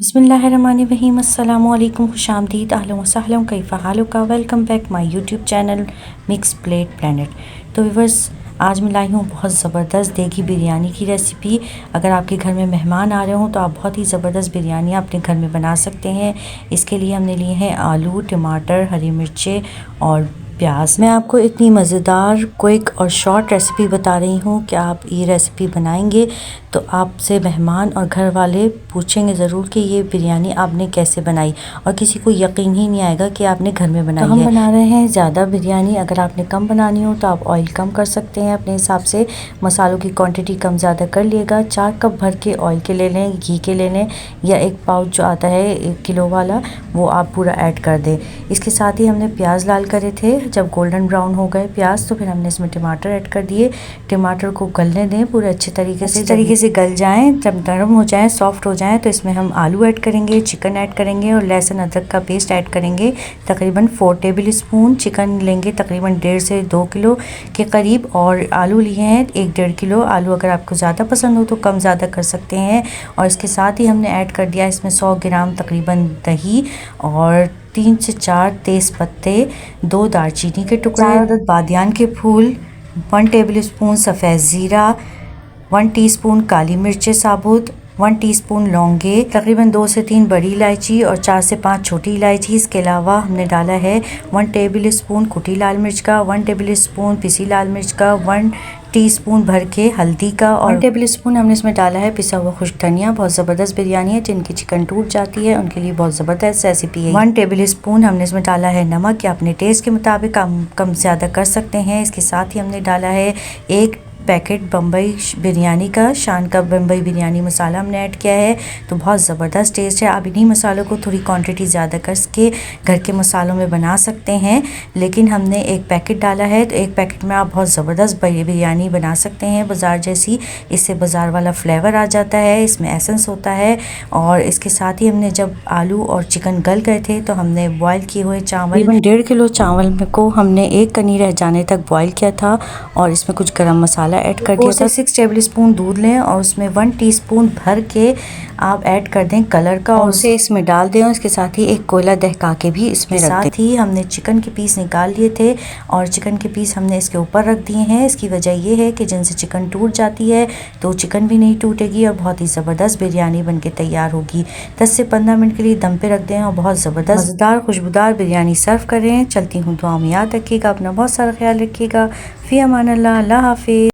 बिस्मिल्लाहिर्रहमानिर्रहीम अस्सलामुअलैकुम खुशामदीद अहलन व सहलन कैफ़ा हालुका। Welcome back my YouTube channel mix plate planet. तो व्यूअर्स, आज मैं लाई हूँ बहुत ज़बरदस्त देगी बिरयानी की रेसिपी। अगर आपके घर में मेहमान आ रहे हों तो आप बहुत ही ज़बरदस्त बिरयानी अपने घर में बना सकते हैं। इसके लिए हमने लिए हैं आलू, टमाटर, हरी मिर्चें और प्याज। मैं आपको इतनी मज़ेदार, क्विक और शॉर्ट रेसिपी बता रही हूँ कि आप ये रेसिपी बनाएंगे तो आपसे मेहमान और घर वाले पूछेंगे ज़रूर कि ये बिरयानी आपने कैसे बनाई, और किसी को यकीन ही नहीं आएगा कि आपने घर में बनाई है। तो हम बना रहे हैं ज़्यादा बिरयानी। अगर आपने कम बनानी हो तो आप ऑयल कम कर सकते हैं अपने हिसाब से। मसालों की क्वांटिटी कम ज़्यादा कर लिएगा। 4 कप भर के ऑयल के ले लें, घी के ले लें, या एक पाउच जो आता है 1 किलो वाला, वो आप पूरा ऐड कर दें। इसके साथ ही हमने प्याज लाल करे थे। जब गोल्डन ब्राउन हो गए प्याज तो फिर हमने इसमें टमाटर ऐड कर दिए। टमाटर को गलने दें पूरे अच्छे तरीके से गल जाएं। जब नरम हो जाएं, सॉफ्ट हो जाएं, तो इसमें हम आलू ऐड करेंगे, चिकन ऐड करेंगे और लहसुन अदरक का पेस्ट ऐड करेंगे। तकरीबन 4 टेबल स्पून चिकन लेंगे, तकरीबन 1.5 से 2 किलो के करीब। और आलू लिए हैं 1-1.5 किलो आलू। अगर आपको ज़्यादा पसंद हो तो कम ज़्यादा कर सकते हैं। और इसके साथ ही हमने ऐड कर दिया इसमें 100 ग्राम तकरीबन दही, और 3 से 4 तेज़ पत्ते, 2 दालचीनी के टुकड़े, बादियान के फूल, 1 टेबल स्पून सफ़ेद ज़ीरा, 1 टीस्पून काली मिर्चें साबुत, 1 टीस्पून लौंगे, तकरीबन 2 से 3 बड़ी इलायची और 4 से 5 छोटी इलायची। इसके अलावा हमने डाला है 1 टेबल स्पून कुटी लाल मिर्च का, 1 टेबल स्पून पिसी लाल मिर्च का, 1 टीस्पून भर के हल्दी का, और 1 टेबल स्पून हमने इसमें डाला है पिसा हुआ खुश्क धनिया। बहुत ज़बरदस्त बिरयानी है, जिनकी चिकन टूट जाती है उनके लिए बहुत ज़बरदस्त रेसिपी है। 1 टेबल स्पून हमने इसमें डाला है नमक, या अपने टेस्ट के मुताबिक कम ज़्यादा कर सकते हैं। इसके साथ ही हमने डाला है 1 पैकेट बम्बई बिरयानी का, शान का बम्बई बिरयानी मसाला हमने ऐड किया है। तो बहुत ज़बरदस्त टेस्ट है। आप इन्हीं मसालों को थोड़ी क्वांटिटी ज़्यादा करके घर के मसालों में बना सकते हैं, लेकिन हमने 1 पैकेट डाला है। तो 1 पैकेट में आप बहुत ज़बरदस्त बिरयानी बना सकते हैं, बाज़ार जैसी। इससे बाज़ार वाला फ्लेवर आ जाता है, इसमें एसेंस होता है। और इसके साथ ही हमने जब आलू और चिकन गल गए थे तो हमने बॉयल किए हुए चावल, 1.5 किलो चावल को हमने 1 कनी रह जाने तक बॉयल किया था, और इसमें कुछ गरम मसाला ऐड कर दिया था। 6 टेबल स्पून दूध लें और उसमें 1 टीस्पून भर के आप ऐड कर दें कलर का, और उसे इसमें डाल दें। इसके साथ ही एक कोयला दहका के भी इसमें रख दें। साथ ही हमने चिकन के पीस निकाल लिए थे, और चिकन के पीस हमने इसके ऊपर रख दिए हैं। इसकी वजह ये है कि जिनसे चिकन टूट जाती है तो चिकन भी नहीं टूटेगी, और बहुत ही ज़बरदस्त बिरयानी बन के तैयार होगी। 10 से 15 मिनट के लिए दम पे रख दें और बहुत ज़बरदस्त मज़ेदार खुशबूदार बिरयानी सर्व करें। चलती हूँ, दुआ में याद रखिएगा, अपना बहुत सारा ख्याल रखिएगा। फ़ी अमान अल्लाह, अल्लाह हाफिज़।